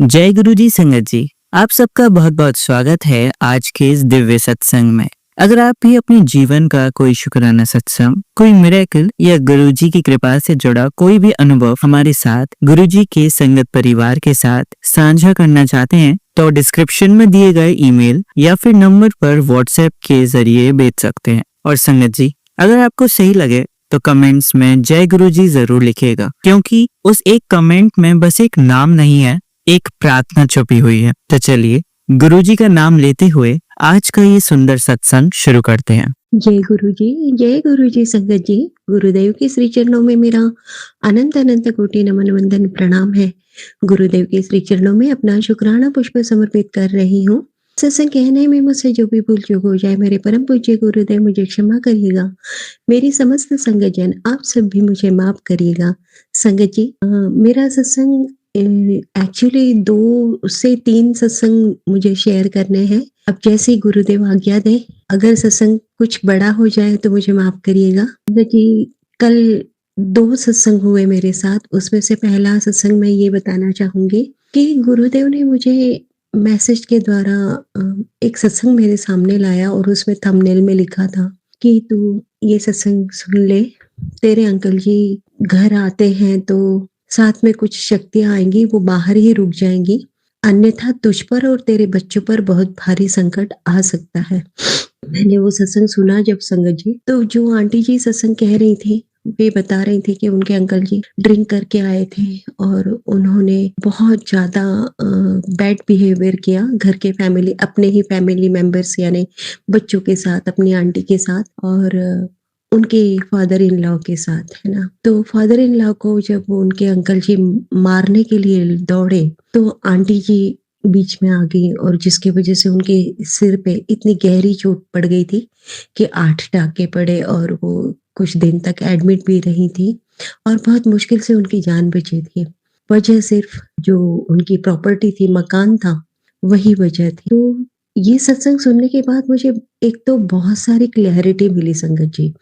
जय गुरु जी संगत जी, आप सबका बहुत बहुत स्वागत है आज के इस दिव्य सत्संग में। अगर आप भी अपने जीवन का कोई शुक्राना सत्संग, कोई मिरेकल या गुरु जी की कृपा से जुड़ा कोई भी अनुभव हमारे साथ गुरु जी के संगत परिवार के साथ साझा करना चाहते हैं तो डिस्क्रिप्शन में दिए गए ईमेल या फिर नंबर पर व्हाट्सएप के जरिए भेज सकते हैं। और संगत जी, अगर आपको सही लगे तो कमेंट्स में जय गुरु जी जरूर लिखिएगा, क्योंकि उस एक कमेंट में बस एक नाम नहीं है, एक प्रार्थना छुपी हुई है। तो चलिए गुरुजी का नाम लेते हुए आज का ये सुंदर सत्संग शुरू करते हैं। जय गुरु जी संगत जी। गुरुदेव के श्री चरणों में मेरा अनंत अनंत कोटि नमन वंदन प्रणाम है। गुरुदेव के श्री चरणों में अपना शुक्राना पुष्प समर्पित कर रही हूँ। सत्संग कहने में मुझसे जो भी भूल चूक हो जाए, मेरे परम पूज्य गुरुदेव मुझे क्षमा करिएगा। मेरी समस्त संगत जन आप सब भी मुझे माफ करिएगा। संगत जी, मेरा सत्संग एक्चुअली 2 से 3 सत्संग मुझे शेयर करने हैं। अब जैसे गुरुदेव आज्ञा दें, अगर सत्संग कुछ बड़ा हो जाए तो मुझे माफ करिएगा। कि कल 2 सत्संग हुए मेरे साथ, उसमें से पहला सत्संग मैं ये बताना चाहूंगी कि गुरुदेव ने मुझे मैसेज के द्वारा एक सत्संग मेरे सामने लाया और उसमें थंबनेल में लिखा था कि तू ये सत्संग सुन ले, तेरे अंकल जी घर आते हैं तो साथ में कुछ शक्तियां आएंगी, वो बाहर ही रुक जाएंगी, अन्यथा तुझ पर और तेरे बच्चों पर बहुत भारी संकट आ सकता है। मैंने वो सत्संग सुना जब संगत जी, तो जो आंटी जी सत्संग कह रही थी, वे बता रही थी कि उनके अंकल जी ड्रिंक करके आए थे और उन्होंने बहुत ज्यादा बैड बिहेवियर किया घर के अपने ही फैमिली मेंबर्स यानी बच्चों के साथ, अपनी आंटी के साथ और उनके फादर इन लॉ के साथ, है ना। तो फादर इन लॉ को जब उनके अंकल जी मारने के लिए दौड़े तो आंटी जी बीच में आ गई और जिसकी वजह से उनके सिर पे इतनी गहरी चोट पड़ गई थी कि 8 टाँके पड़े और वो कुछ दिन तक एडमिट भी रही थी और बहुत मुश्किल से उनकी जान बची थी। वजह सिर्फ जो उनकी प्रॉपर्टी थी, मकान था, वही वजह थी। तो ये सत्संग सुनने के बाद मुझे एक तो बहुत सारी क्लैरिटी मिली संगत जी,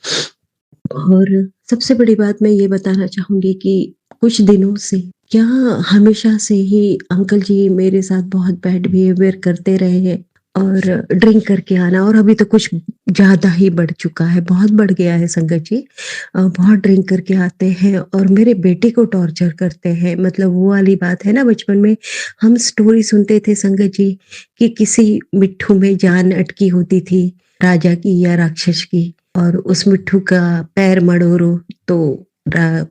और सबसे बड़ी बात मैं ये बताना चाहूंगी कि कुछ दिनों से क्या हमेशा से ही अंकल जी मेरे साथ बहुत बैड बिहेवियर करते रहे हैं और ड्रिंक करके आना, और अभी तो कुछ ज्यादा ही बढ़ चुका है, बहुत बढ़ गया है संगत जी। बहुत ड्रिंक करके आते हैं और मेरे बेटे को टॉर्चर करते हैं। मतलब वो वाली बात है ना, बचपन में हम स्टोरी सुनते थे संगत जी कि किसी मिट्ठू में जान अटकी होती थी, राजा की या राक्षस की, और उस मिट्ठू का पैर मड़ोरो तो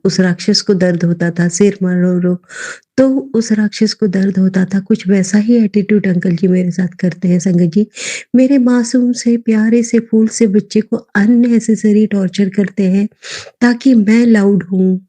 उस राक्षस को दर्द होता था, सिर मड़ोरो तो उस राक्षस को दर्द होता था। कुछ वैसा ही एटीट्यूड अंकल जी मेरे साथ करते हैं संगत जी। मेरे मासूम से प्यारे से फूल से बच्चे को अननेसेसरी टॉर्चर करते हैं ताकि मैं लाउड हूँ,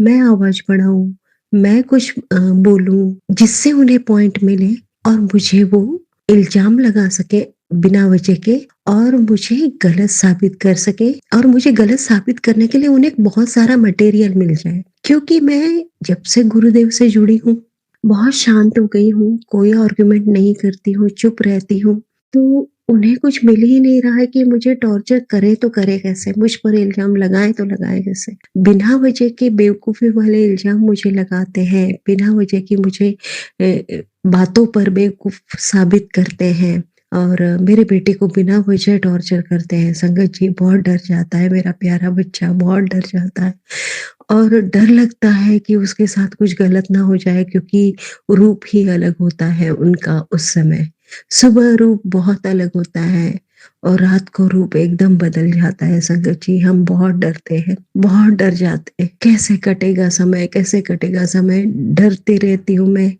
मैं आवाज बढ़ाऊं, मैं कुछ बोलूं जिससे उन्हें पॉइंट मिले और मुझे वो इल्जाम लगा सके बिना वजह के और मुझे गलत साबित कर सके, और मुझे गलत साबित करने के लिए उन्हें बहुत सारा मटेरियल मिल जाए। क्योंकि मैं जब से गुरुदेव से जुड़ी हूँ बहुत शांत हो गई हूँ, कोई आर्गुमेंट नहीं करती हूँ, चुप रहती हूँ। तो उन्हें कुछ मिल ही नहीं रहा है कि मुझे टॉर्चर करे तो करे कैसे, मुझ पर इल्जाम लगाए तो लगाए कैसे। बिना वजह के बेवकूफी वाले इल्जाम मुझे लगाते हैं, बिना वजह की मुझे बातों पर बेवकूफ साबित करते हैं और मेरे बेटे को बिना वजह टॉर्चर करते हैं। संगत जी बहुत डर जाता है मेरा प्यारा बच्चा, बहुत डर जाता है और डर लगता है कि उसके साथ कुछ गलत ना हो जाए, क्योंकि रूप ही अलग होता है उनका उस समय। सुबह रूप बहुत अलग होता है और रात को रूप एकदम बदल जाता है संगत जी। हम बहुत डरते हैं, बहुत डर जाते हैं। कैसे कटेगा समय, कैसे कटेगा समय, डरती रहती हूँ मैं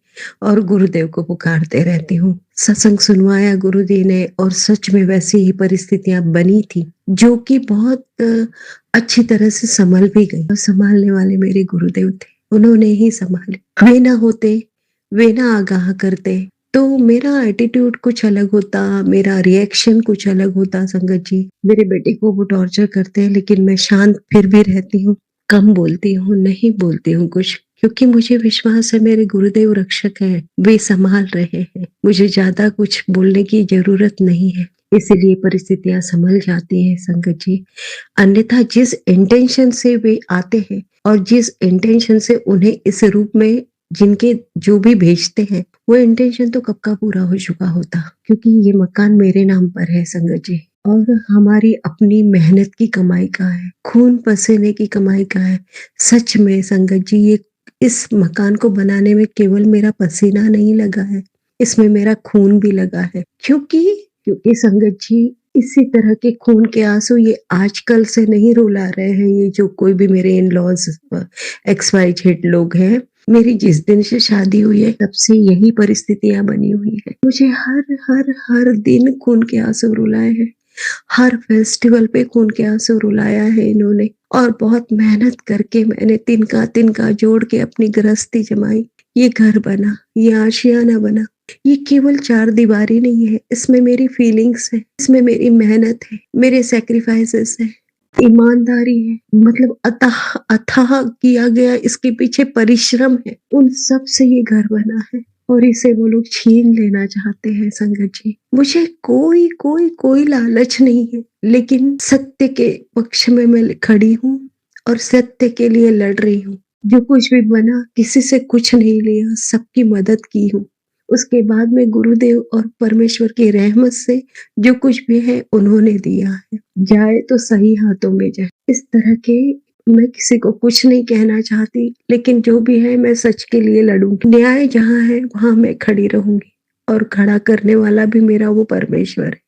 और गुरुदेव को पुकारते रहती हूँ। सत्संग सुनवाया गुरु जी ने और सच में वैसी ही परिस्थितियां बनी थी जो कि बहुत अच्छी तरह से संभल भी गई। और संभालने वाले मेरे गुरुदेव थे, उन्होंने ही संभाले। वे ना होते, वे ना आगाह करते तो मेरा एटीट्यूड कुछ अलग होता, मेरा रिएक्शन कुछ अलग होता संगत जी। मेरे बेटे को वो टॉर्चर करते हैं लेकिन मैं शांत फिर भी रहती हूँ, कम बोलती हूँ, नहीं बोलती हूँ कुछ, क्योंकि मुझे विश्वास है मेरे गुरुदेव रक्षक हैं, वे संभाल रहे हैं, मुझे ज्यादा कुछ बोलने की जरूरत नहीं है। इसीलिए परिस्थितियां संभल जाती हैं संगत जी। अन्यथा जिस इंटेंशन से वे आते हैं और जिस इंटेंशन से उन्हें इस रूप में जिनके जो भी भेजते हैं वो इंटेंशन तो कब का पूरा हो चुका होता, क्योंकि ये मकान मेरे नाम पर है संगत जी, और हमारी अपनी मेहनत की कमाई का है, खून पसीने की कमाई का है। सच में संगत जी, ये इस मकान को बनाने में केवल मेरा पसीना नहीं लगा है, इसमें मेरा खून भी लगा है। क्योंकि संगत जी, इसी तरह के खून के आंसू ये आजकल से नहीं रुला रहे हैं, ये जो कोई भी मेरे in-laws X Y Z लोग हैं। मेरी जिस दिन से शादी हुई है तब से यही परिस्थितियां बनी हुई है। मुझे हर हर हर दिन खून के आंसू रुलाए हैं, हर फेस्टिवल पे खून के आंसू रुलाया है इन्होंने, और बहुत मेहनत करके मैंने तिनका तिनका जोड़ के अपनी गृहस्थी जमाई। ये घर बना, ये आशियाना बना। ये केवल चार दीवारी नहीं है, इसमें मेरी फीलिंग्स है, इसमें मेरी मेहनत है, मेरे सेक्रीफाइसेस है, ईमानदारी है, मतलब अथाह अथाह किया गया इसके पीछे परिश्रम है। उन सब से ये घर बना है और इसे वो लोग छीन लेना चाहते हैं संगत जी। मुझे कोई कोई कोई लालच नहीं है, लेकिन सत्य के पक्ष में मैं खड़ी हूँ और सत्य के लिए लड़ रही हूँ। जो कुछ भी बना, किसी से कुछ नहीं लिया, सबकी मदद की हूँ। उसके बाद में गुरुदेव और परमेश्वर की रहमत से जो कुछ भी है उन्होंने दिया है। जाए तो सही हाथों में जाए। इस तरह के मैं किसी को कुछ नहीं कहना चाहती, लेकिन जो भी है मैं सच के लिए लड़ूंगी। न्याय जहाँ है वहां मैं खड़ी रहूंगी, और खड़ा करने वाला भी मेरा वो परमेश्वर है।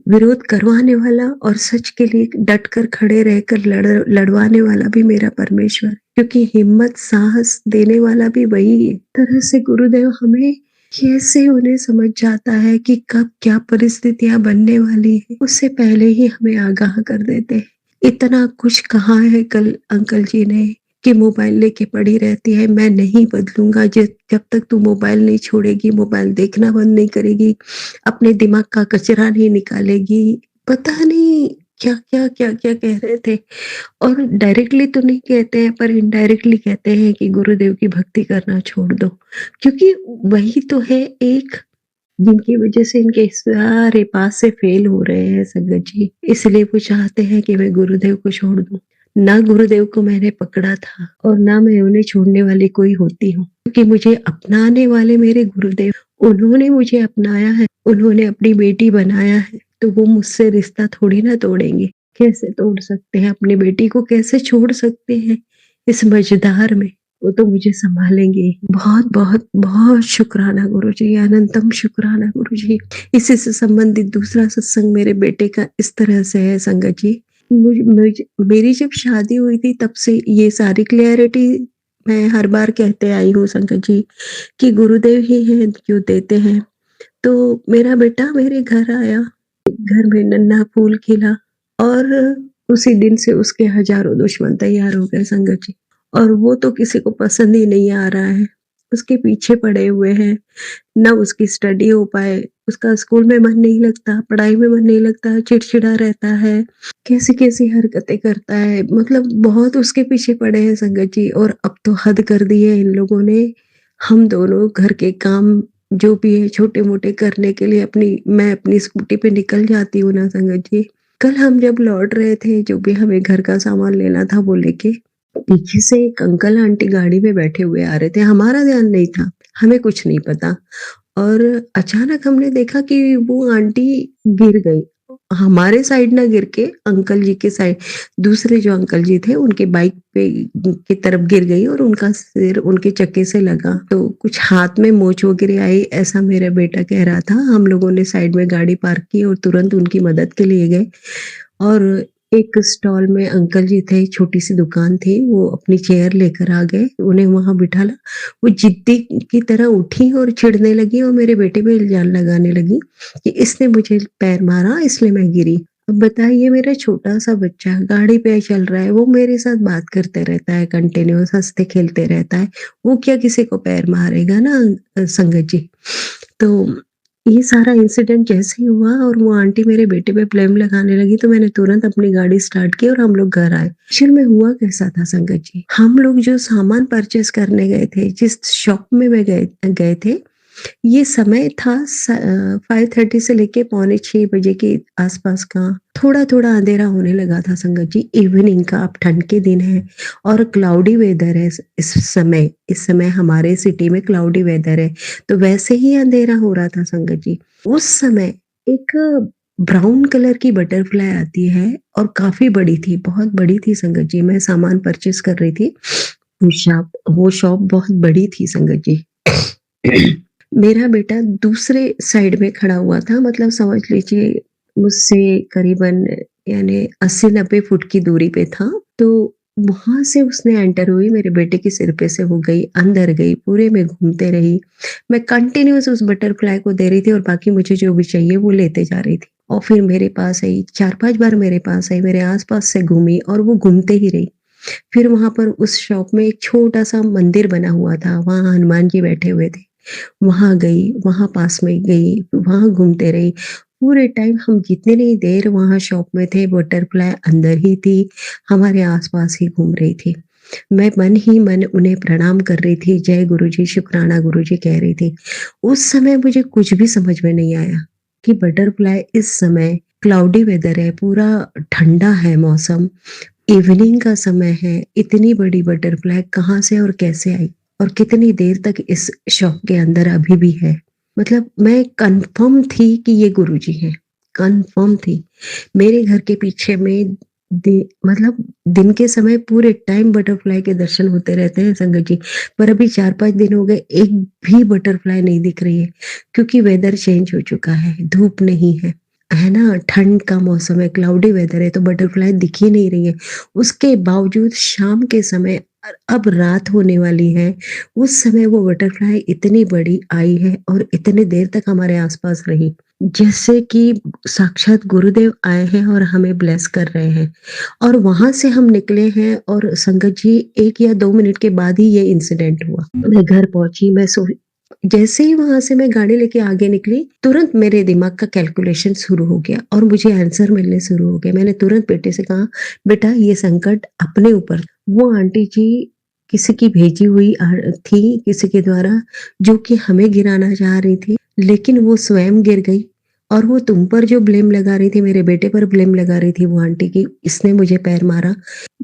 विरोध करवाने वाला और सच के लिए डट कर खड़े रहकर लड़वाने वाला भी मेरा परमेश्वर है, क्योंकि हिम्मत साहस देने वाला भी वही है। तरह से गुरुदेव हमें कैसे उन्हें समझ जाता है कि कब क्या परिस्थितियां बनने वाली है, उससे पहले ही हमें आगाह कर देते हैं। इतना कुछ कहा है कल अंकल जी ने कि मोबाइल लेके पड़ी रहती है, मैं नहीं बदलूंगा। जब तक तू मोबाइल नहीं छोड़ेगी, मोबाइल देखना बंद नहीं करेगी, अपने दिमाग का कचरा नहीं निकालेगी, पता नहीं क्या क्या क्या क्या कह रहे थे। और डायरेक्टली तो नहीं कहते हैं, पर इनडायरेक्टली कहते हैं कि गुरुदेव की भक्ति करना छोड़ दो, क्योंकि वही तो है एक जिनकी वजह से इनके सारे पास से फेल हो रहे हैं संगत जी। इसलिए वो चाहते हैं कि मैं गुरुदेव को छोड़ दूं। ना गुरुदेव को मैंने पकड़ा था और ना मैं उन्हें छोड़ने वाली कोई होती हूँ, क्योंकि मुझे अपनाने वाले मेरे गुरुदेव, उन्होंने मुझे अपनाया है, उन्होंने अपनी बेटी बनाया है, तो वो मुझसे रिश्ता थोड़ी ना तोड़ेंगे। कैसे तोड़ सकते हैं? अपनी बेटी को कैसे छोड़ सकते हैं इस मझधार में? वो तो मुझे संभालेंगे ही। बहुत बहुत बहुत शुक्राना गुरुजी, अनंतम शुक्राना गुरुजी। इसी से संबंधित दूसरा सत्संग मेरे बेटे का इस तरह से है संगत जी। मेरी जब शादी हुई थी तब से ये सारी क्लियरिटी मैं हर बार कहते आई हूँ संगत जी, कि गुरुदेव ही हैं जो देते हैं। तो मेरा बेटा मेरे घर आया, घर में नन्हा फूल खिला, और उसी दिन से उसके हजारों दुश्मन तैयार हो गए संगत जी। और वो तो किसी को पसंद ही नहीं आ रहा है, उसके पीछे पड़े हुए हैं, ना उसकी स्टडी हो पाए, उसका स्कूल में मन नहीं लगता, पढ़ाई में मन नहीं लगता, चिड़चिड़ा रहता है, कैसी-कैसी हरकतें करता है, मतलब बहुत उसके पीछे पड़े हैं संगत जी। और अब तो हद कर दी है इन लोगों ने। हम दोनों घर के काम जो भी है छोटे-मोटे करने के लिए मैं अपनी स्कूटी पे निकल जाती हूँ ना संगत जी। कल हम जब लौट रहे थे, जो भी हमें घर का सामान लेना था वो लेके, पीछे से एक अंकल आंटी गाड़ी में बैठे हुए आ रहे थे। हमारा ध्यान नहीं था, हमें कुछ नहीं पता, और अचानक हमने देखा कि वो आंटी गिर गई। हमारे साइड ना गिर के अंकल जी के साइड, दूसरे जो अंकल जी थे उनके बाइक पे की तरफ गिर गई, और उनका सिर उनके चक्के से लगा, तो कुछ हाथ में मोच वगैरह आई, ऐसा मेरा बेटा कह रहा था। हम लोगों ने साइड में गाड़ी पार्क की और तुरंत उनकी मदद के लिए गए, और एक स्टॉल में अंकल जी थे, छोटी-सी दुकान थी, वो अपनी चेयर लेकर आ गए, उन्हें वहाँ बिठाला। वो जिद्दी की तरह उठी और चिढ़ने लगी और मेरे बेटे पे इल्ज़ाम लगाने लगी कि इसने मुझे पैर मारा इसलिए मैं गिरी। अब बताइए, मेरा छोटा-सा बच्चा गाड़ी पे चल रहा है, वो मेरे साथ बात करते रहता है कंटिन्यूअस, हँसते-खेलते रहता है, वो क्या किसी को पैर मारेगा ना संगत जी। तो ये सारा इंसिडेंट जैसे ही हुआ और वो आंटी मेरे बेटे पे ब्लेम लगाने लगी, तो मैंने तुरंत अपनी गाड़ी स्टार्ट की और हम लोग घर आए। एक्चुअल में हुआ कैसा था संगत जी, हम लोग जो सामान परचेस करने गए थे, जिस शॉप में मैं गए गए थे, ये समय था 5:30 से लेके पौने 6 बजे के आसपास का। थोड़ा-थोड़ा अंधेरा होने लगा था संगत जी, इवनिंग का। अब ठंड के दिन है और क्लाउडी वेदर है इस समय। इस समय हमारे सिटी में क्लाउडी वेदर है, तो वैसे ही अंधेरा हो रहा था संगत जी। उस समय एक ब्राउन कलर की बटरफ्लाई आती है और काफ़ी बड़ी थी, बहुत बड़ी थी संगत जी। मैं सामान परचेज़ कर रही थी, वो शॉप बहुत बड़ी थी संगत जी। मेरा बेटा दूसरे साइड में खड़ा हुआ था, मतलब समझ लीजिए मुझसे करीबन यानी 80-90 फुट की दूरी पे था। तो वहाँ से उसने एंटर हुई, मेरे बेटे के सिर पे से वो गई, अंदर गई, पूरे में घूमते रही। मैं कंटिन्यूअस उस बटरफ्लाई को दे रही थी और बाकी मुझे जो भी चाहिए वो लेते जा रही थी। और फिर मेरे पास आई, 4-5 बार मेरे पास आई, मेरे आस-पास से घूमी और वो घूमते ही रही। फिर वहाँ पर उस शॉप में एक छोटा-सा मंदिर बना हुआ था, वहाँ हनुमान जी बैठे हुए थे। वहाँ गई, वहाँ पास में गई, वहाँ घूमते रही। पूरे टाइम हम जितनी देर वहाँ शॉप में थे, बटरफ्लाई अंदर ही थी, हमारे आस-पास ही घूम रही थी। मैं मन ही मन उन्हें प्रणाम कर रही थी, जय गुरुजी, शुक्राना गुरुजी कह रही थी। उस समय मुझे कुछ भी समझ में नहीं आया कि बटरफ्लाई इस समय क्लाउडी वेदर है, पूरा ठंडा है मौसम, इवनिंग का समय है, इतनी बड़ी बटरफ्लाई कहाँ से और कैसे आई? और कितनी देर तक इस शॉप के अंदर अभी भी है। मतलब मैं कन्फर्म थी कि ये गुरुजी हैं, कन्फर्म थी। मेरे घर के पीछे में मतलब दिन के समय पूरे टाइम बटरफ्लाई के दर्शन होते रहते हैं संगत जी। पर अभी 4-5 दिन हो गए, एक भी बटरफ्लाई नहीं दिख रही है, क्योंकि वेदर चेंज हो चुका है, धूप नहीं है ना? ठंड का मौसम है, क्लाउडी वेदर है, तो बटरफ्लाई दिख ही नहीं रही है। उसके बावजूद शाम के समय अब रात होने वाली है, उस समय वो बटरफ्लाई इतनी बड़ी आई है और इतने देर तक हमारे आस-पास रही। जैसे कि साक्षात गुरुदेव आए हैं और हमें ब्लेस कर रहे हैं। और वहाँ से हम निकले हैं और संगत जी 1 या 2 मिनट के बाद ही ये इंसिडेंट हुआ। मैं घर पहुँची, मैं सो जैसे ही वहाँ से मैं गाड़ी लेके आगे निकली, तुरंत मेरे दिमाग का कैलकुलेशन शुरू हो गया और मुझे आंसर मिलने शुरू हो गए। मैंने तुरंत बेटे से कहा, "बेटा ये संकट अपने ऊपर।" वो आंटी जी किसी की भेजी हुई थी, किसी के द्वारा, जो कि हमें गिराना चाह रही थी, लेकिन वो स्वयं गिर गई और वो तुम पर जो ब्लेम लगा रही थी, मेरे बेटे पर ब्लेम लगा रही थी वो आंटी कि इसने मुझे पैर मारा।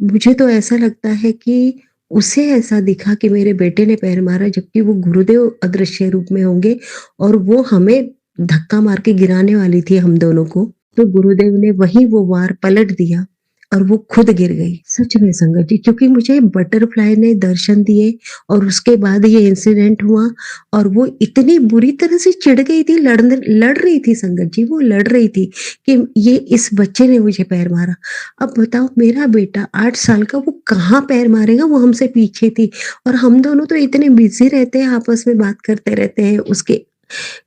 मुझे तो ऐसा लगता है कि उसे ऐसा दिखा कि मेरे बेटे ने पैर मारा, जबकि वो गुरुदेव अदृश्य रूप में होंगे और वो हमें धक्का मार के गिराने वाली थी हम दोनों को। तो गुरुदेव ने वही वो वार पलट दिया और वो खुद गिर गई। सच में संगत जी, क्योंकि मुझे बटरफ्लाई ने दर्शन दिए और उसके बाद ये इंसिडेंट हुआ और वो इतनी बुरी तरह से चिढ़ गई थी, लड़ रही थी संगत जी, वो लड़ रही थी कि ये इस बच्चे ने मुझे पैर मारा। अब बताओ, मेरा बेटा 8 साल का, वो कहाँ पैर मारेगा, वो हमसे पीछे थी और हम दोनों तो इतने बिज़ी रहते हैं, आपस में बात करते रहते हैं। उसके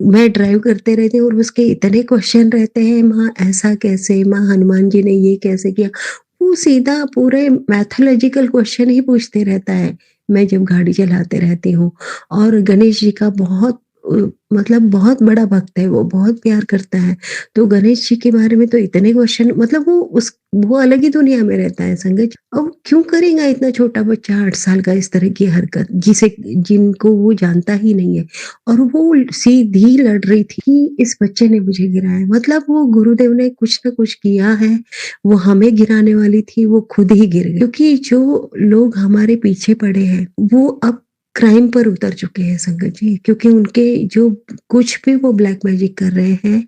मैं ड्राइव करते रहती हूँ और उसके इतने क्वेश्चन रहते हैं, माँ ऐसा कैसे? माँ हनुमान जी ने ये कैसे किया? वो सीधा पूरे मैथोलॉजिकल क्वेश्चन ही पूछते रहता है, मैं जब गाड़ी चलाते रहती हूँ। और गणेश जी का बहुत मतलब बहुत बड़ा भक्त है वो, बहुत प्यार करता है। तो गणेश जी के बारे में तो इतने क्वेश्चन, मतलब वो अलग ही दुनिया में रहता है संगत जी। अब क्यों करेगा इतना छोटा बच्चा 8 साल का इस तरह की हरकत, जिनको वो जानता ही नहीं है। और वो सीधी लड़ रही थी कि इस बच्चे ने मुझे गिराया, मतलब वो गुरुदेव ने कुछ ना कुछ किया है, वो हमें गिराने वाली थी, वो खुद ही गिर गई। क्योंकि जो लोग हमारे पीछे पड़े हैं, वो अब क्राइम पर उतर चुके हैं संगत जी, क्योंकि उनके जो कुछ भी वो ब्लैक मैजिक कर रहे हैं,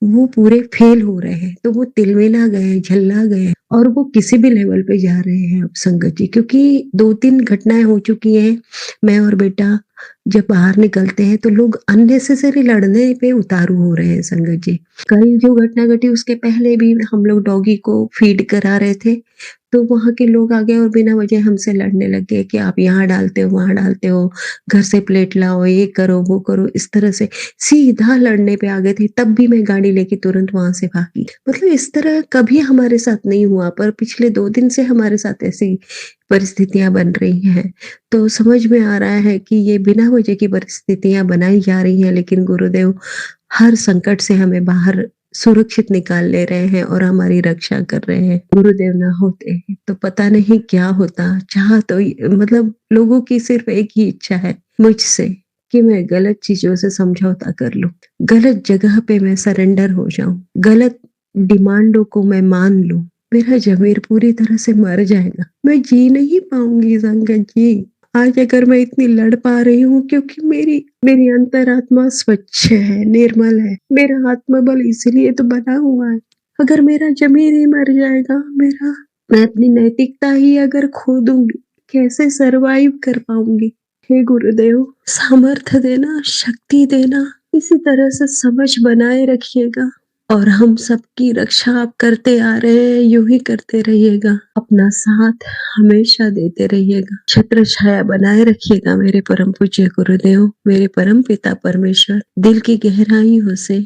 वो पूरे फेल हो रहे हैं। तो वो तिलमिला गए, झल्ला गए और वो किसी भी लेवल पे जा रहे हैं अब संगत जी, क्योंकि 2-3 घटनाएँ हो चुकी हैं। मैं और बेटा जब बाहर निकलते हैं तो लोग अननेसेसरी लड़ने पे उतारू हो रहे हैं संगत जी। कल जो घटना घटी उसके पहले भी हम लोग डॉगी को फीड करा रहे थे, तो वहाँ के लोग आ गए और बिना वजह हमसे लड़ने लग गए कि आप यहाँ डालते हो, वहाँ डालते हो, घर से प्लेट लाओ, ये करो, वो करो, इस तरह से सीधा लड़ने पे आ गए थे। तब भी मैं गाड़ी लेके तुरंत वहाँ से भागी। मतलब इस तरह कभी हमारे साथ नहीं हुआ, पर पिछले 2 दिन से हमारे साथ ऐसी परिस्थितियाँ बन रही हैं। तो समझ में आ रहा है कि ये बिना वजह की परिस्थितियाँ बनाई जा रही हैं, लेकिन गुरुदेव हर संकट से हमें बाहर सुरक्षित निकाल ले रहे हैं और हमारी रक्षा कर रहे हैं। गुरुदेव ना होते तो पता नहीं क्या होता। चाह तो मतलब लोगों की सिर्फ एक ही इच्छा है, मुझसे कि मैं गलत चीज़ों से समझौता कर लूँ, गलत जगह पे मैं सरेंडर हो जाऊँ, गलत डिमांडों को मैं मान लूँ। मेरा ज़मीर पूरी तरह से मर जाएगा। मैं जी नहीं पाऊँगी संगत जी। आज अगर मैं इतनी लड़ पा रही हूँ क्योंकि मेरी मेरी अंतरात्मा स्वच्छ है, निर्मल है। मेरा आत्मबल इसीलिए तो बना हुआ है। अगर मेरा ज़मीर ही मर जाएगा, मैं अपनी नैतिकता ही अगर खो दूँगी, कैसे सर्वाइव कर पाऊँगी? हे गुरुदेव, सामर्थ्य देना, शक्ति देना, इसी तरह से समझ बनाए रखिएगा और हम सबकी रक्षा आप करते आ रहे हैं, यूँ ही करते रहिएगा। अपना साथ हमेशा देते रहिएगा। छत्र छाया बनाए रखिएगा मेरे परम पूज्य गुरुदेव, मेरे परम पिता परमेश्वर। दिल की गहराइयों से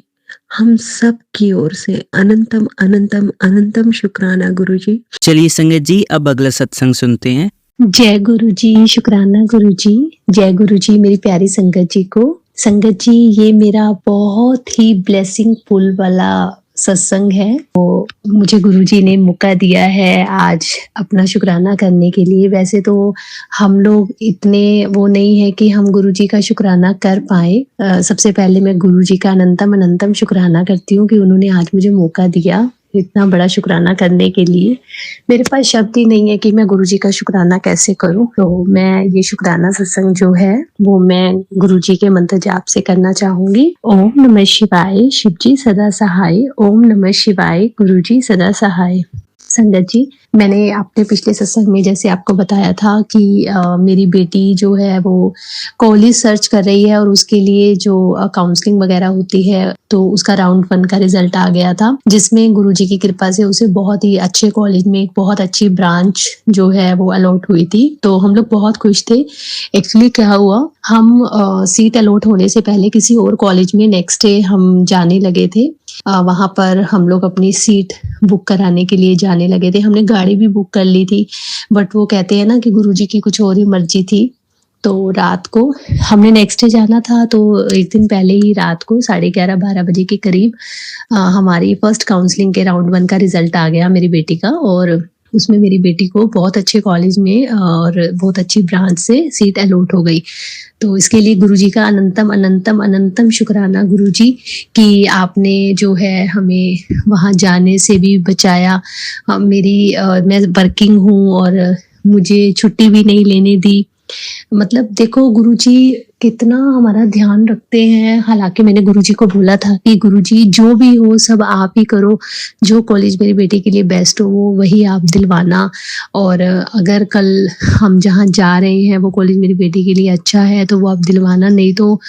हम सब की ओर से अनंतम अनंतम अनंतम शुक्राना गुरुजी। चलिए संगत जी, अब अगला सत्संग सुनते हैं। जय गुरु जी, शुक्राना गुरु जी। जय गुरु जी मेरी प्यारी संगत जी को। संगत जी, ये मेरा बहुत ही ब्लेसिंग फुल वाला सत्संग है। तो मुझे गुरु जी ने मौका दिया है आज अपना शुक्राना करने के लिए। वैसे तो हम लोग इतने वो नहीं है कि हम गुरु जी का शुक्राना कर पाए। सबसे पहले मैं गुरु जी का अनंतम अनंतम शुक्राना करती हूँ कि उन्होंने आज मुझे मौका दिया इतना बड़ा शुक्राना करने के लिए। मेरे पास शब्द ही नहीं है कि मैं गुरुजी का शुक्राना कैसे करूं। तो मैं ये शुक्राना सत्संग जो है वो मैं गुरुजी के मंत्र जाप से करना चाहूंगी। ओम नमः शिवाय, शिव जी सदा सहाय। ओम नमः शिवाय, गुरुजी सदा सहाय। संगत जी, मैंने अपने पिछले सत्संग में जैसे आपको बताया था कि मेरी बेटी जो है वो कॉलेज सर्च कर रही है और उसके लिए जो काउंसलिंग वगैरह होती है तो उसका राउंड 1 का रिजल्ट आ गया था, जिसमें गुरुजी की कृपा से उसे बहुत ही अच्छे कॉलेज में एक बहुत अच्छी ब्रांच जो है वो अलॉट हुई थी। तो हम लोग बहुत खुश थे। एक्चुअली क्या हुआ, हम सीट अलॉट होने से पहले किसी और कॉलेज में नेक्स्ट डे हम जाने लगे थे। वहां पर हम लोग अपनी सीट बुक कराने के लिए जाने लगे थे। हमने गाड़ी भी बुक कर ली थी, बट वो कहते हैं ना कि गुरुजी की कुछ और ही मर्जी थी। तो रात को हमने नेक्स्ट डे जाना था, तो एक दिन पहले ही रात को 11:30-12 बजे के करीब हमारी फर्स्ट काउंसलिंग के राउंड 1 का रिजल्ट आ गया मेरी बेटी का। और उसमें मेरी बेटी को बहुत अच्छे कॉलेज में और बहुत अच्छी ब्रांच से सीट अलॉट हो गई। तो इसके लिए गुरुजी का अनंतम अनंतम अनंतम शुक्राना गुरुजी कि आपने जो है हमें वहाँ जाने से भी बचाया। मैं वर्किंग हूँ और मुझे छुट्टी भी नहीं लेने दी। मतलब देखो गुरुजी कितना हमारा ध्यान रखते हैं। हालांकि मैंने गुरुजी को बोला था कि गुरुजी जो भी हो सब आप ही करो, जो कॉलेज मेरी बेटी के लिए बेस्ट हो वो वही आप दिलवाना। और अगर कल हम जहाँ जा रहे हैं वो कॉलेज मेरी बेटी के लिए अच्छा है तो वो आप दिलवाना, नहीं तो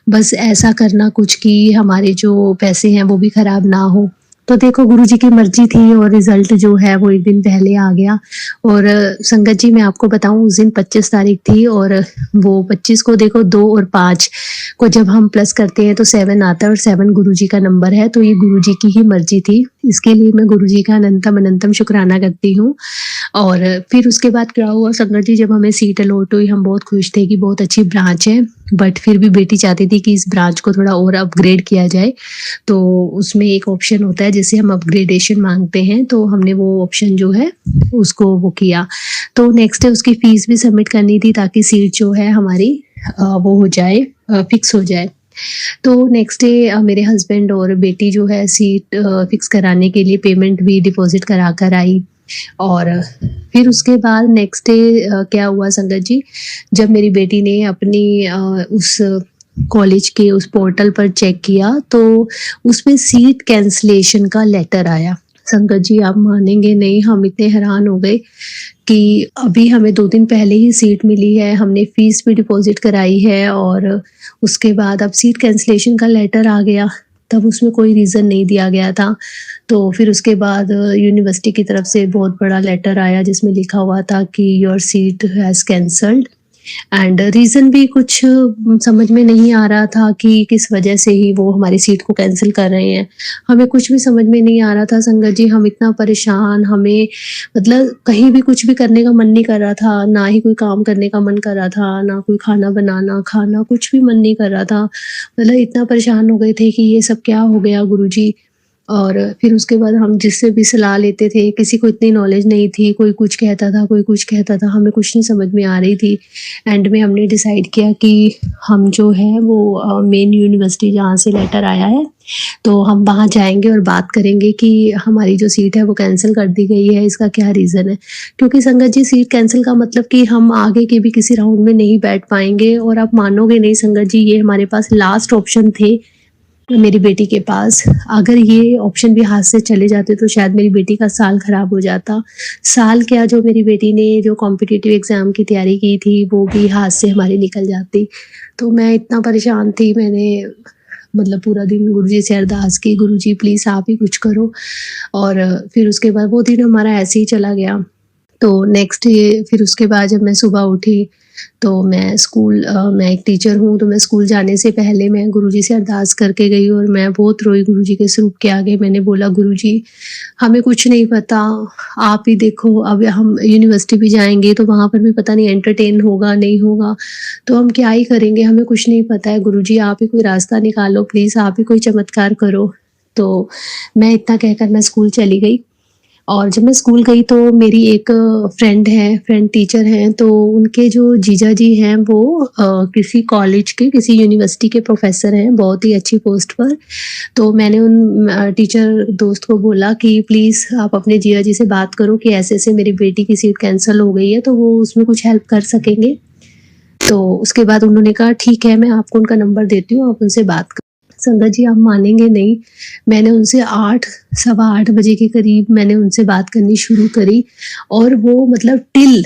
बस ऐसा करना कुछ कि हमारे जो पैसे हैं वो भी खराब ना हो। तो देखो गुरुजी की मर्जी थी और रिजल्ट जो है वो एक दिन पहले आ गया। और संगत जी मैं आपको बताऊं, उस दिन 25 तारीख थी और वो 25 को देखो 2 और 5 को जब हम प्लस करते हैं तो 7 आता है और 7 गुरुजी का नंबर है। तो ये गुरुजी की ही मर्जी थी। इसके लिए मैं गुरुजी का अनंतम अनंतम शुक्राना करती हूँ। और फिर उसके बाद क्या हुआ संगत जी, जब हमें सीट अलॉट हुई हम बहुत खुश थे कि बहुत अच्छी ब्रांच है, बट फिर भी बेटी चाहती थी कि इस ब्रांच को थोड़ा और अपग्रेड किया जाए। तो उसमें एक ऑप्शन होता है जिसे हम अपग्रेडेशन मांगते हैं, तो हमने वो ऑप्शन जो है उसको वो किया। तो नेक्स्ट डे उसकी फीस भी सबमिट करनी थी ताकि सीट जो है हमारी वो हो जाए, फिक्स हो जाए। तो नेक्स्ट डे मेरे हस्बैंड और बेटी जो है सीट फिक्स कराने के लिए पेमेंट भी डिपॉजिट करा कर आई। और फिर उसके बाद नेक्स्ट डे क्या हुआ संगत जी, जब मेरी बेटी ने अपनी उस कॉलेज के उस पोर्टल पर चेक किया तो उसमें सीट कैंसलेशन का लेटर आया। संगत जी आप मानेंगे नहीं, हम इतने हैरान हो गए कि अभी हमें 2 दिन पहले ही सीट मिली है, हमने फीस भी डिपॉजिट कराई है और उसके बाद अब सीट कैंसलेशन का लेटर आ गया। तब उसमें कोई रीज़न नहीं दिया गया था। तो फिर उसके बाद यूनिवर्सिटी की तरफ से बहुत बड़ा लेटर आया जिसमें लिखा हुआ था कि your seat has cancelled. And reason भी कुछ समझ में नहीं आ रहा था कि किस वजह से ही वो हमारी सीट को कैंसिल कर रहे हैं। हमें कुछ भी समझ में नहीं आ रहा था संगत जी। हम इतना परेशान, हमें मतलब कहीं भी कुछ भी करने का मन नहीं कर रहा था, ना ही कोई काम करने का मन कर रहा था, ना कोई खाना बनाना खाना कुछ भी मन नहीं कर रहा था। मतलब इतना परेशान हो गए थे कि ये सब क्या हो गया गुरुजी। और फिर उसके बाद हम जिससे भी सलाह लेते थे, किसी को इतनी नॉलेज नहीं थी, कोई कुछ कहता था, कोई कुछ कहता था, हमें कुछ नहीं समझ में आ रही थी। एंड में हमने डिसाइड किया कि हम जो है वो मेन यूनिवर्सिटी जहाँ से लेटर आया है, तो हम वहाँ जाएँगे और बात करेंगे कि हमारी जो सीट है वो कैंसल कर दी गई है, इसका क्या रीज़न है? क्योंकि संगत जी, सीट कैंसल का मतलब कि हम आगे के भी किसी राउंड में नहीं बैठ पाएँगे, और आप मानोगे नहीं संगत जी, ये हमारे पास लास्ट ऑप्शन थे मेरी बेटी के पास। अगर ये ऑप्शन भी हाथ से चले जाते तो शायद मेरी बेटी का साल खराब हो जाता। साल क्या, जो मेरी बेटी ने जो कॉम्पिटिटिव एग्ज़ाम की तैयारी की थी वो भी हाथ से हमारी निकल जाती। तो मैं इतना परेशान थी, मैंने मतलब पूरा दिन गुरुजी से अरदास की, गुरुजी प्लीज़ आप ही कुछ करो। और फिर उसके बाद वो दिन हमारा ऐसे ही चला गया। तो नेक्स्ट डे फिर उसके बाद जब मैं सुबह उठी तो मैं एक टीचर हूँ, तो मैं स्कूल जाने से पहले मैं गुरुजी से अरदास करके गई और मैं बहुत रोई गुरुजी के स्वरूप के आगे। मैंने बोला, गुरुजी हमें कुछ नहीं पता, आप ही देखो, अब हम यूनिवर्सिटी भी जाएँगे तो वहाँ पर भी पता नहीं एंटरटेन होगा, नहीं होगा, तो हम क्या ही करेंगे, हमें कुछ नहीं पता है। गुरुजी आप ही कोई रास्ता निकालो, प्लीज़ आप ही कोई चमत्कार करो। तो मैं इतना कहकर मैं स्कूल चली गई। और जब मैं स्कूल गई तो मेरी एक फ्रेंड टीचर हैं, तो उनके जो जीजाजी हैं वो किसी कॉलेज के, किसी यूनिवर्सिटी के प्रोफ़ेसर हैं, बहुत ही अच्छी पोस्ट पर। तो मैंने उन टीचर दोस्त को बोला कि प्लीज़ आप अपने जीजाजी से बात करो कि ऐसे-ऐसे मेरी बेटी की सीट कैंसल हो गई है, तो वो उसमें कुछ हेल्प कर सकेंगे। तो उसके बाद उन्होंने कहा, ठीक है, मैं आपको उनका नंबर देती हूँ, आप उनसे बात करो। संगत जी, आप मानेंगे नहीं, मैंने उनसे 8 सवा 8 बजे के करीब मैंने उनसे बात करनी शुरू करी, और वो मतलब टिल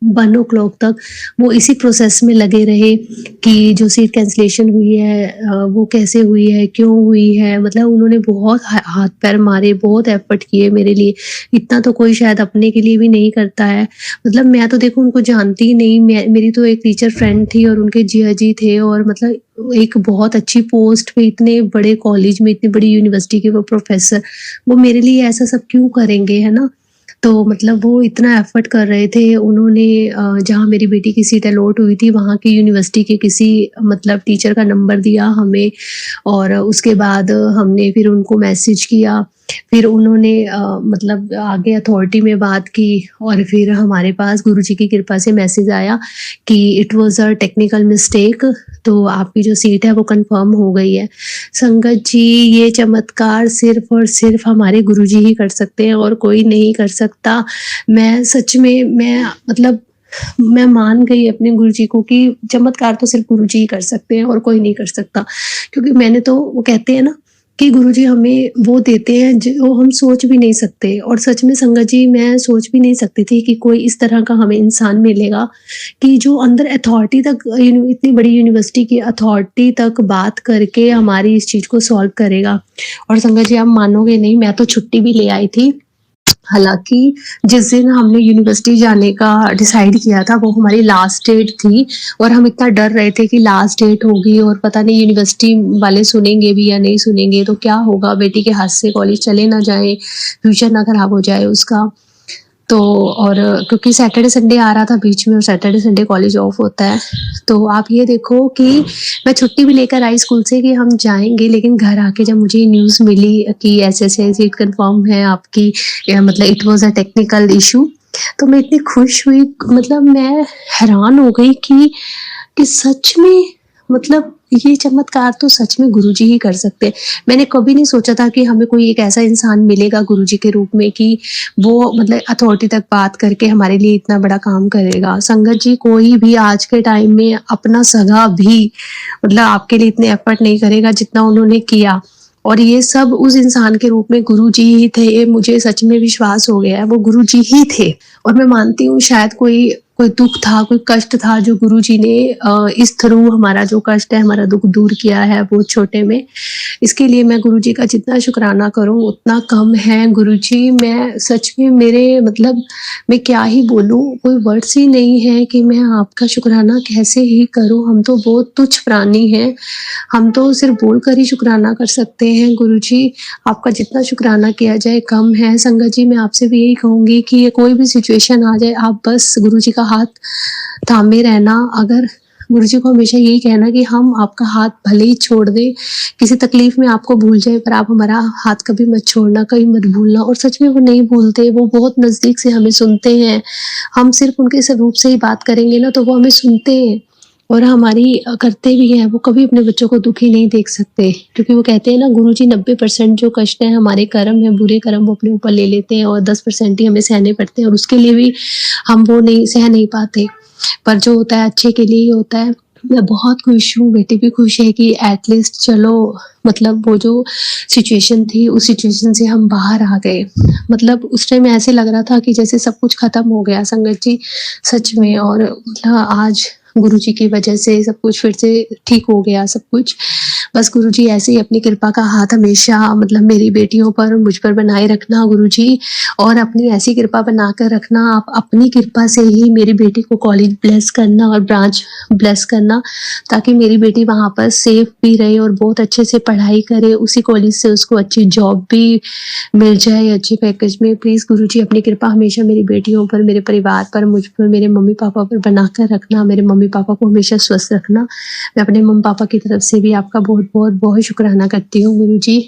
1 ओ क्लॉक तक वो इसी प्रोसेस में लगे रहे कि जो सीट कैंसलेशन हुई है वो कैसे हुई है, क्यों हुई है। मतलब उन्होंने बहुत हाथ पैर मारे, बहुत एफर्ट किए मेरे लिए। इतना तो कोई शायद अपने के लिए भी नहीं करता है। मतलब मैं तो देखो उनको जानती ही नहीं, मेरी तो एक टीचर फ्रेंड थी और उनके जिया जी थे, और मतलब एक बहुत अच्छी पोस्ट पे, इतने बड़े कॉलेज में, इतनी बड़ी यूनिवर्सिटी के वो प्रोफेसर, वो मेरे लिए ऐसा सब क्यों करेंगे, है ना? तो मतलब वो इतना एफ़र्ट कर रहे थे। उन्होंने जहाँ मेरी बेटी की सीट अलॉट हुई थी वहाँ की यूनिवर्सिटी के किसी मतलब टीचर का नंबर दिया हमें, और उसके बाद हमने फिर उनको मैसेज किया। फिर उन्होंने मतलब आगे अथॉरिटी में बात की, और फिर हमारे पास गुरुजी की कृपा से मैसेज आया कि it was a technical mistake, तो आपकी जो सीट है वो कन्फर्म हो गई है। संगत जी, ये चमत्कार सिर्फ़ और सिर्फ़ हमारे गुरुजी ही कर सकते हैं और कोई नहीं कर सकता। मैं सच में मैं मान गई अपने गुरुजी को कि चमत्कार तो सिर्फ़ गुरुजी ही कर सकते हैं और कोई नहीं कर सकता। क्योंकि मैंने तो, वो कहते हैं ना कि गुरुजी हमें वो देते हैं जो हम सोच भी नहीं सकते, और सच में संगत जी, मैं सोच भी नहीं सकती थी कि कोई इस तरह का हमें इंसान मिलेगा कि जो अंदर अथॉरिटी तक, इतनी बड़ी यूनिवर्सिटी की अथॉरिटी तक बात करके हमारी इस चीज़ को सॉल्व करेगा। और संगत जी, आप मानोगे नहीं, मैं तो छुट्टी भी ले आई थी। हालाँकि जिस दिन हमने यूनिवर्सिटी जाने का डिसाइड किया था वो हमारी लास्ट डेट थी, और हम इतना डर रहे थे कि लास्ट डेट होगी और पता नहीं यूनिवर्सिटी वाले सुनेंगे भी या नहीं सुनेंगे, तो क्या होगा, बेटी के हाथ से कॉलेज चले ना जाए, फ्यूचर ना खराब हो जाए उसका। तो और क्योंकि सैटरडे संडे आ रहा था बीच में, और सैटरडे संडे कॉलेज ऑफ होता है, तो आप ये देखो कि मैं छुट्टी भी लेकर आई स्कूल से कि हम जाएँगे, लेकिन घर आके जब मुझे न्यूज़ मिली कि ऐसे-ऐसे सीट कन्फर्म है आपकी, मतलब it was a technical issue, तो मैं इतनी खुश हुई, मतलब मैं हैरान हो गई कि सच में, मतलब ये चमत्कार तो सच में गुरुजी ही कर सकते हैं। मैंने कभी नहीं सोचा था कि हमें कोई एक ऐसा इंसान मिलेगा गुरुजी के रूप में कि वो मतलब अथॉरिटी तक बात करके हमारे लिए इतना बड़ा काम करेगा। संगत जी, कोई भी आज के टाइम में अपना सगा भी मतलब आपके लिए इतने एफर्ट नहीं करेगा जितना उन्होंने किया, और ये सब उस इंसान के रूप में गुरुजी ही थे। ये मुझे सच में विश्वास हो गया है, वो गुरुजी ही थे। और मैं मानती हूँ शायद कोई कोई दुःख था, कोई कष्ट था जो गुरुजी ने इस थ्रू हमारा जो कष्ट है, हमारा दुःख दूर किया है बहुत छोटे में। इसके लिए मैं गुरुजी का जितना शुक्राना करूँ उतना कम है। गुरुजी, मैं सच में, मेरे मतलब मैं क्या ही बोलूँ, कोई वर्ड्स ही नहीं है कि मैं आपका शुक्राना कैसे ही करूँ। हम तो बहुत तुच्छ प्राणी हैं, हम तो सिर्फ़ बोलकर ही शुक्राना कर सकते हैं। गुरुजी, आपका जितना शुक्राना किया जाए कम है। संगत जी, मैं आपसे भी यही कहूँगी कि ये कोई भी सिचुएशन आ जाए, आप बस गुरुजी का हाथ थामे रहना। अगर गुरुजी को हमेशा यही कहना कि हम आपका हाथ भले ही छोड़ दें, किसी तकलीफ में आपको भूल जाए, पर आप हमारा हाथ कभी मत छोड़ना, कभी मत भूलना। और सच में वो नहीं भूलते, वो बहुत नज़दीक से हमें सुनते हैं। हम सिर्फ उनके स्वरूप से ही बात करेंगे ना, तो वो हमें सुनते हैं और हमारी करते भी हैं। वो कभी अपने बच्चों को दुखी नहीं देख सकते, क्योंकि वो कहते हैं ना, गुरुजी 90% जो कष्ट है हमारे कर्म है, बुरे कर्म वो अपने ऊपर ले लेते हैं और 10% ही हमें सहने पड़ते हैं, और उसके लिए भी हम वो नहीं सह नहीं पाते। पर जो होता है अच्छे के लिए ही होता है। मैं बहुत खुश हूँ, बेटी भी खुश है कि एटलीस्ट चलो, मतलब वो जो सिचुएशन थी उस सिचुएशन से हम बाहर आ गए। मतलब उस टाइम ऐसे लग रहा था कि जैसे सब कुछ खत्म हो गया संगत जी, सच में। और मतलब आज गुरुजी की वजह से सब कुछ फिर से ठीक हो गया सब कुछ। बस गुरुजी ऐसे ही अपनी कृपा का हाथ हमेशा मतलब मेरी बेटियों पर, मुझ पर बनाए रखना गुरुजी, और अपनी ऐसी कृपा बनाकर रखना। आप अपनी कृपा से ही मेरी बेटी को कॉलेज ब्लेस करना और ब्रांच ब्लेस करना, ताकि मेरी बेटी वहाँ पर सेफ भी रहे और बहुत अच्छे से पढ़ाई करे, उसी कॉलेज से उसको अच्छी जॉब भी मिल जाए अच्छे पैकेज में। प्लीज़ गुरुजी अपनी कृपा हमेशा मेरी बेटियों पर, मेरे परिवार पर, मुझ पर, मेरे मम्मी पापा पर बनाकर रखना। मेरे मम्मी पापा को हमेशा स्वस्थ रखना। मैं अपने मम्मी पापा की तरफ से भी आपका बहुत बहुत बहुत शुक्राना करती हूँ गुरुजी।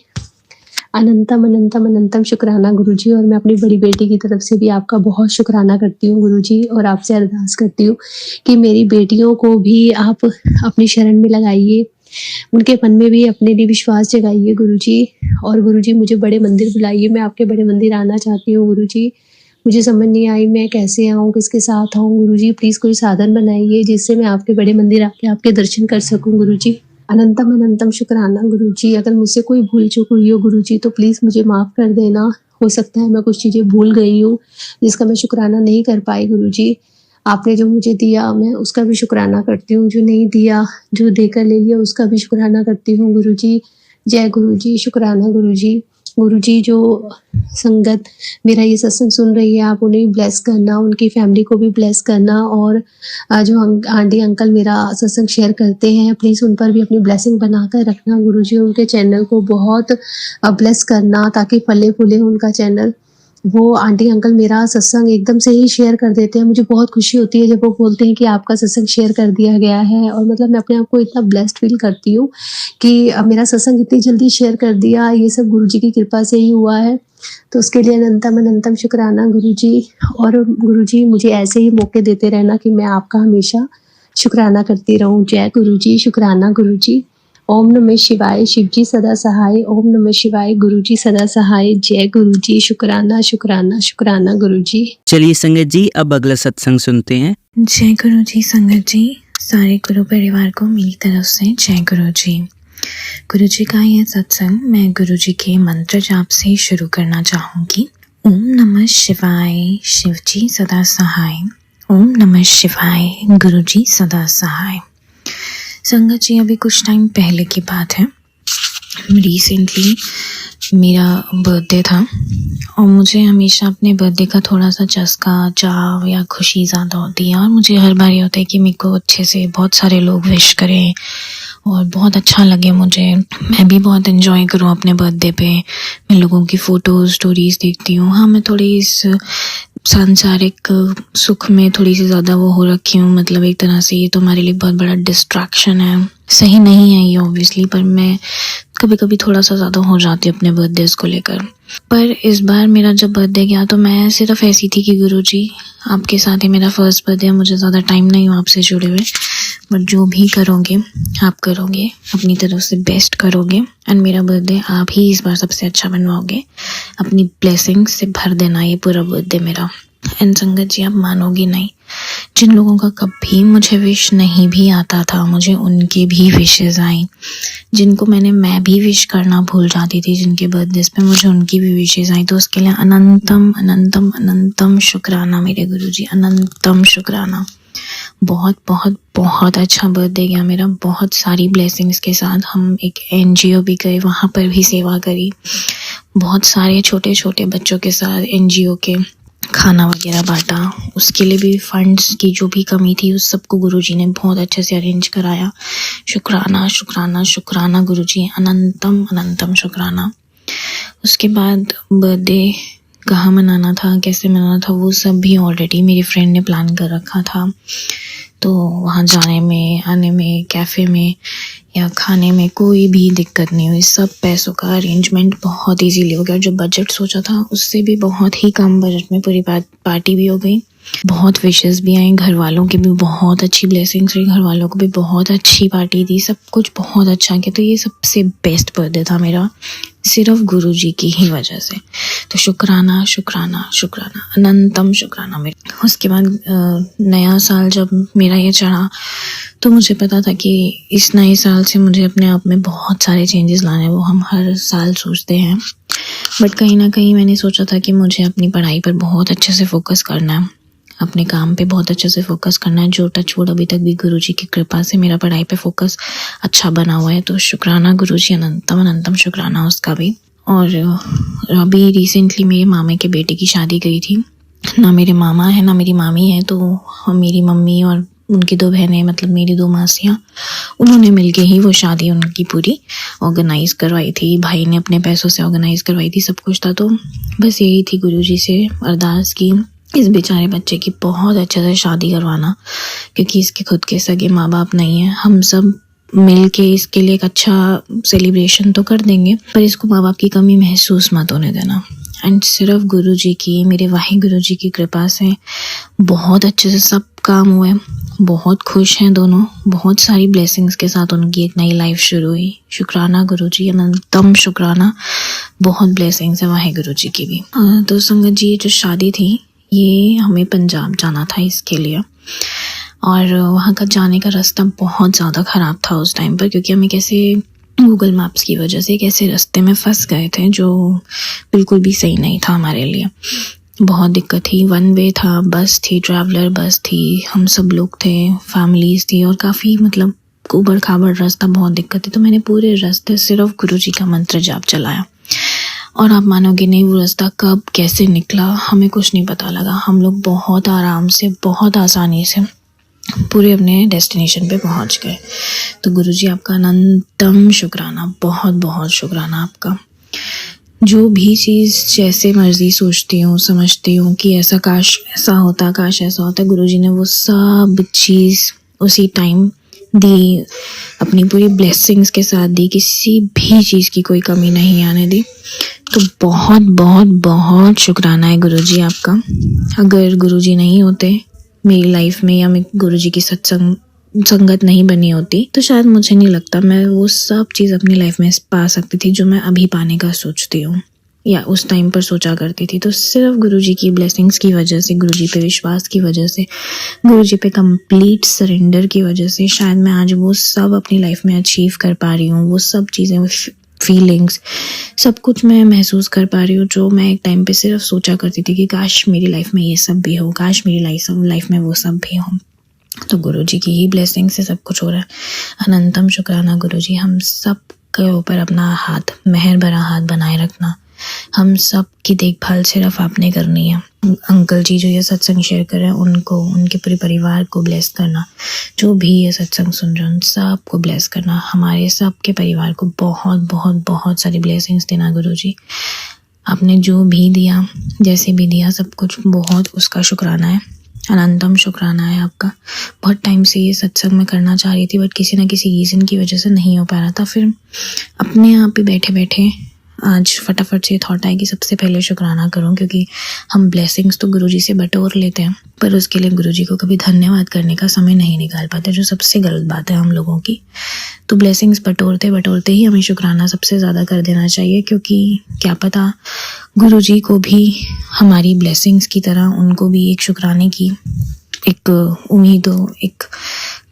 अनंतम अनंतम अनंतम शुक्राना गुरुजी। और मैं अपनी बड़ी बेटी की तरफ से भी आपका बहुत शुक्राना करती हूँ गुरुजी, और आपसे अरदास करती हूँ कि मेरी बेटियों को भी आप अपनी शरण में लगाइए, उनके मन में भी अपने लिए विश्वास जगाइए गुरुजी। और गुरुजी मुझे बड़े मंदिर बुलाइए, मैं आपके बड़े मंदिर आना चाहती हूँ गुरुजी। मुझे समझ नहीं आई मैं कैसे आऊँ, किसके साथ आऊँ गुरुजी। प्लीज़ कोई साधन बनाइए जिससे मैं आपके बड़े मंदिर आके आपके दर्शन कर सकूँ गुरुजी। अनंतम अनंतम शुक्राना गुरुजी। अगर मुझसे कोई भूल चूक हुई हो गुरुजी तो प्लीज़ मुझे माफ़ कर देना। हो सकता है मैं कुछ चीज़ें भूल गई हूँ जिसका मैं शुक्राना नहीं कर पाई गुरुजी। आपने जो मुझे दिया मैं उसका भी शुक्राना करती हूँ, जो नहीं दिया, जो देकर ले लिया उसका भी शुक्राना करती हूँ गुरुजी। जय गुरुजी, शुक्राना गुरुजी। गुरुजी जो संगत मेरा ये सत्संग सुन रही है, आप उन्हें भी ब्लेस करना, उनकी फैमिली को भी ब्लेस करना। और जो आंटी अंकल मेरा सत्संग शेयर करते हैं, प्लीज़ उन पर भी अपनी ब्लेसिंग बनाकर रखना गुरुजी। उनके चैनल को बहुत ब्लेस करना ताकि फले फूले उनका चैनल। वो आंटी अंकल मेरा सत्संग एकदम से ही शेयर कर देते हैं। मुझे बहुत खुशी होती है जब वो बोलते हैं कि आपका सत्संग शेयर कर दिया गया है, और मतलब मैं अपने आप को इतना ब्लेस्ड फील करती हूँ कि मेरा सत्संग इतनी जल्दी शेयर कर दिया, ये सब गुरुजी की कृपा से ही हुआ है। तो उसके लिए अनंतम अनंतम शुक्राना गुरुजी। और गुरुजी मुझे ऐसे ही मौके देते रहना कि मैं आपका हमेशा शुक्राना करती रहूं। जय गुरुजी, शुक्राना गुरुजी। ओम नमः शिवाय, शिवजी सदा सहाय। ओम नमः शिवाय, गुरुजी सदा सहाय। जय गुरुजी, शुक्राना शुक्राना शुक्राना गुरुजी। चलिए संगत जी, अब अगला सत्संग सुनते हैं। जय गुरु जी संगत जी, सारे गुरु परिवार को मेरी तरफ से जय गुरु जी। गुरु जी का यह सत्संग मैं गुरु जी के मंत्र जाप से शुरू करना चाहूँगी। ओम नमः शिवाय, शिवजी सदा सहाय। ओम नमः शिवाय, गुरु जी सदा सहाय। संगत जी, अभी कुछ टाइम पहले की बात है, रिसेंटली मेरा बर्थडे था और मुझे हमेशा अपने बर्थडे का थोड़ा सा चस्का, चाव या खुशी ज़्यादा होती है। और मुझे हर बार ये होता है कि मेरे को अच्छे से बहुत सारे लोग विश करें और बहुत अच्छा लगे मुझे, मैं भी बहुत एंजॉय करूँ अपने बर्थडे पे। मैं लोगों की फ़ोटोज़, स्टोरीज़ देखती हूँ। हाँ, मैं थोड़ी इस सांसारिक सुख में थोड़ी सी ज़्यादा वो हो रखी हूँ, मतलब एक तरह से ये तो हमारे लिए बहुत बड़ा डिस्ट्रैक्शन है। सही नहीं है ये ऑब्वियसली, पर मैं कभी कभी थोड़ा सा ज़्यादा हो जाती हूँ अपने बर्थडेज़ को लेकर। पर इस बार मेरा जब बर्थडे गया तो मैं सिर्फ ऐसी थी कि गुरुजी आपके साथ ही मेरा फर्स्ट बर्थडे है, मुझे ज़्यादा टाइम नहीं हुआ आपसे जुड़े हुए, बट जो भी करोगे आप करोगे, अपनी तरफ से बेस्ट करोगे एंड मेरा बर्थडे आप ही इस बार सबसे अच्छा बनवाओगे। अपनी ब्लेसिंग्स से भर देना ये पूरा बर्थडे मेरा। एंड संगत जी, आप मानोगे नहीं, जिन लोगों का कभी मुझे विश नहीं भी आता था, मुझे उनकी भी विशेज़ आई। जिनको मैं भी विश करना भूल जाती थी जिनके बर्थडेज पे, मुझे उनकी भी विशेज़ आई। तो उसके लिए अनंतम अनंतम अनंतम शुक्राना मेरे गुरुजी, अनंतम शुक्राना। बहुत बहुत बहुत अच्छा बर्थडे गया मेरा, बहुत सारी ब्लेसिंग्स के साथ। हम एक NGO भी गए, वहाँ पर भी सेवा करी, बहुत सारे छोटे छोटे बच्चों के साथ NGO के खाना वगैरह बांटा। उसके लिए भी फंड्स की जो भी कमी थी उस सबको गुरुजी ने बहुत अच्छे से अरेंज कराया। शुक्राना शुक्राना शुक्राना गुरुजी, अनंतम अनंतम शुक्राना। उसके बाद बर्थडे कहाँ मनाना था, कैसे मनाना था, वो सब भी ऑलरेडी मेरी फ्रेंड ने प्लान कर रखा था। तो वहाँ जाने में, आने में, कैफ़े में या खाने में कोई भी दिक्कत नहीं हुई। सब पैसों का अरेंजमेंट बहुत इजीली हो गया। जो बजट सोचा था उससे भी बहुत ही कम बजट में पूरी पार्टी भी हो गई। बहुत विशेस भी आई, घर वालों की भी बहुत अच्छी ब्लेसिंग्स रही, घर वालों को भी बहुत अच्छी पार्टी दी, सब कुछ बहुत अच्छा किया। तो ये सबसे बेस्ट बर्थडे था मेरा, सिर्फ गुरुजी की ही वजह से। तो शुक्राना शुक्राना शुक्राना, अनंतम शुक्राना मेरे। उसके बाद नया साल जब मेरा ये चढ़ा तो मुझे पता था कि इस नए साल से मुझे अपने आप में बहुत सारे चेंजेस लाने हैं। वो हम हर साल सोचते हैं, बट कहीं ना कहीं मैंने सोचा था कि मुझे अपनी पढ़ाई पर बहुत अच्छे से फोकस करना है, अपने काम पे बहुत अच्छे से फोकस करना है। जो टचवुड अभी तक भी गुरुजी की कृपा से मेरा पढ़ाई पे फोकस अच्छा बना हुआ है। तो शुक्राना गुरुजी, अनंतम अनंतम शुक्राना उसका भी। और अभी रिसेंटली मेरे मामे के बेटे की शादी गई थी। ना मेरे मामा है ना मेरी मामी है, तो मेरी मम्मी और उनकी 2 बहनें, मतलब मेरी 2 मासियाँ, उन्होंने मिलके ही वो शादी उनकी पूरी ऑर्गेनाइज़ करवाई थी। भाई ने अपने पैसों से ऑर्गेनाइज़ करवाई थी, सब कुछ था। तो बस यही थी गुरुजी से अरदास की इस बेचारे बच्चे की बहुत अच्छे से शादी करवाना, क्योंकि इसके खुद के सगे माँ बाप नहीं है। हम सब मिल के इसके लिए एक अच्छा सेलिब्रेशन तो कर देंगे, पर इसको माँ बाप की कमी महसूस मत होने देना। एंड सिर्फ गुरुजी की, मेरे वाहिगुरु जी की कृपा से बहुत अच्छे से सब काम हुए। बहुत खुश हैं दोनों, बहुत सारी ब्लेसिंग्स के साथ उनकी एक नई लाइफ शुरू हुई। शुक्राना गुरुजी, अनंतम शुक्राना। बहुत ब्लेसिंग्स है वाहिगुरु जी की भी। तो संगत जी, जो शादी थी ये हमें पंजाब जाना था इसके लिए, और वहाँ का जाने का रास्ता बहुत ज़्यादा ख़राब था उस टाइम पर, क्योंकि हमें कैसे गूगल मैप्स की वजह से कैसे रास्ते में फंस गए थे जो बिल्कुल भी सही नहीं था हमारे लिए। बहुत दिक्कत थी। 1 वे था, बस थी, ट्रैवलर बस थी, हम सब लोग थे, फैमिलीज थी, और काफ़ी मतलब ऊबड़ खाबड़ रास्ता, बहुत दिक्कत थी। तो मैंने पूरे रास्ते सिर्फ गुरुजी का मंत्र जाप चलाया, और आप मानोगे नहीं वो रास्ता कब कैसे निकला हमें कुछ नहीं पता लगा। हम लोग बहुत आराम से, बहुत आसानी से पूरे अपने डेस्टिनेशन पे पहुंच गए। तो गुरुजी आपका अनंतम शुक्राना, बहुत बहुत शुक्राना आपका। जो भी चीज़ जैसे मर्जी सोचती हूँ, समझती हूँ कि ऐसा काश ऐसा होता, काश ऐसा होता, गुरुजी ने वो सब चीज़ उसी टाइम दी, अपनी पूरी ब्लेसिंग्स के साथ दी, किसी भी चीज़ की कोई कमी नहीं आने दी। तो बहुत बहुत बहुत शुक्राना है गुरुजी आपका। अगर गुरुजी नहीं होते मेरी लाइफ में, या गुरुजी की संगत नहीं बनी होती, तो शायद मुझे नहीं लगता मैं वो सब चीज़ अपनी लाइफ में पा सकती थी जो मैं अभी पाने का सोचती हूँ या उस टाइम पर सोचा करती थी। तो सिर्फ गुरुजी की ब्लेसिंग्स की वजह से, गुरुजी पे विश्वास की वजह से, गुरुजी पे कंप्लीट सरेंडर की वजह से शायद मैं आज वो सब अपनी लाइफ में अचीव कर पा रही हूँ। वो सब चीज़ें, फीलिंग्स, सब कुछ मैं महसूस कर पा रही हूँ जो मैं एक टाइम पे सिर्फ सोचा करती थी कि काश मेरी लाइफ में ये सब भी हो, काश मेरी लाइफ में वो सब भी हो। तो गुरुजी की ही ब्लेसिंग से सब कुछ हो रहा है। अनंतम शुक्राना गुरुजी। हम सब के ऊपर अपना हाथ, मेहर भरा हाथ बनाए रखना। हम सब की देखभाल सिर्फ आपने करनी है। अंकल जी जो ये सत्संग शेयर कर रहे हैं उनको, उनके पूरे परिवार को ब्लेस करना। जो भी ये सत्संग सुन रहे हैं उन सबको ब्लेस करना। हमारे सबके परिवार को बहुत बहुत बहुत सारी ब्लेसिंग्स देना गुरुजी। आपने जो भी दिया, जैसे भी दिया, सब कुछ बहुत उसका शुक्राना है। अनंतम शुक्राना है आपका। बहुत टाइम से ये सत्संग मैं करना चाह रही थी, बट किसी ना किसी रीज़न की वजह से नहीं हो पा रहा था। फिर अपने आप ही बैठे बैठे आज फटाफट से थॉट आया कि सबसे पहले शुक्राना करूं, क्योंकि हम ब्लेसिंग्स तो गुरुजी से बटोर लेते हैं, पर उसके लिए गुरुजी को कभी धन्यवाद करने का समय नहीं निकाल पाते, जो सबसे गलत बात है हम लोगों की। तो ब्लेसिंग्स बटोरते बटोरते ही हमें शुक्राना सबसे ज़्यादा कर देना चाहिए, क्योंकि क्या पता गुरुजी को भी हमारी ब्लेसिंग्स की तरह उनको भी एक शुक्राने की एक उम्मीद हो, एक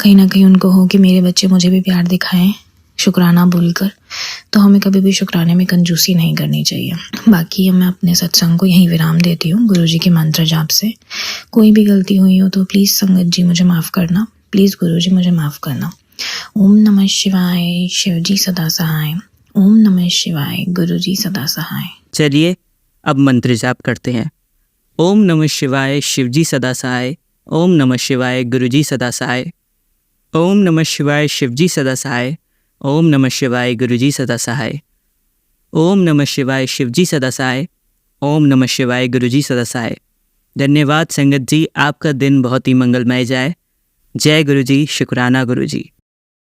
कहीं ना कहीं उनको हो कि मेरे बच्चे मुझे भी प्यार दिखाएं शुक्राना भूलकर। तो हमें कभी भी शुक्राने में कंजूसी नहीं करनी चाहिए। बाकी मैं अपने सत्संग को यहीं विराम देती हूँ गुरुजी के मंत्र जाप से। कोई भी गलती हुई हो तो प्लीज़ संगत जी मुझे माफ़ करना, प्लीज़ गुरुजी मुझे माफ़ करना। ओम नमः शिवाय, शिवजी सदा सहाय। ओम नमः शिवाय, गुरुजी सदा सहाय। चलिए अब मंत्र जाप करते हैं। ओम नमः शिवाय, शिवजी सदा सहाय। ओम नमः शिवाय, गुरुजी सदा सहाय। ओम नमः शिवाय, शिवजी सदा सहाय। ओम नमः शिवाय, गुरुजी सदा सहाय। ओम नमः शिवाय, शिवजी सदा सहाय। ओम नमः शिवाय गुरुजी सदासाय। धन्यवाद संगत जी, आपका दिन बहुत ही मंगलमय जाए। जय गुरुजी, शुक्राना गुरुजी।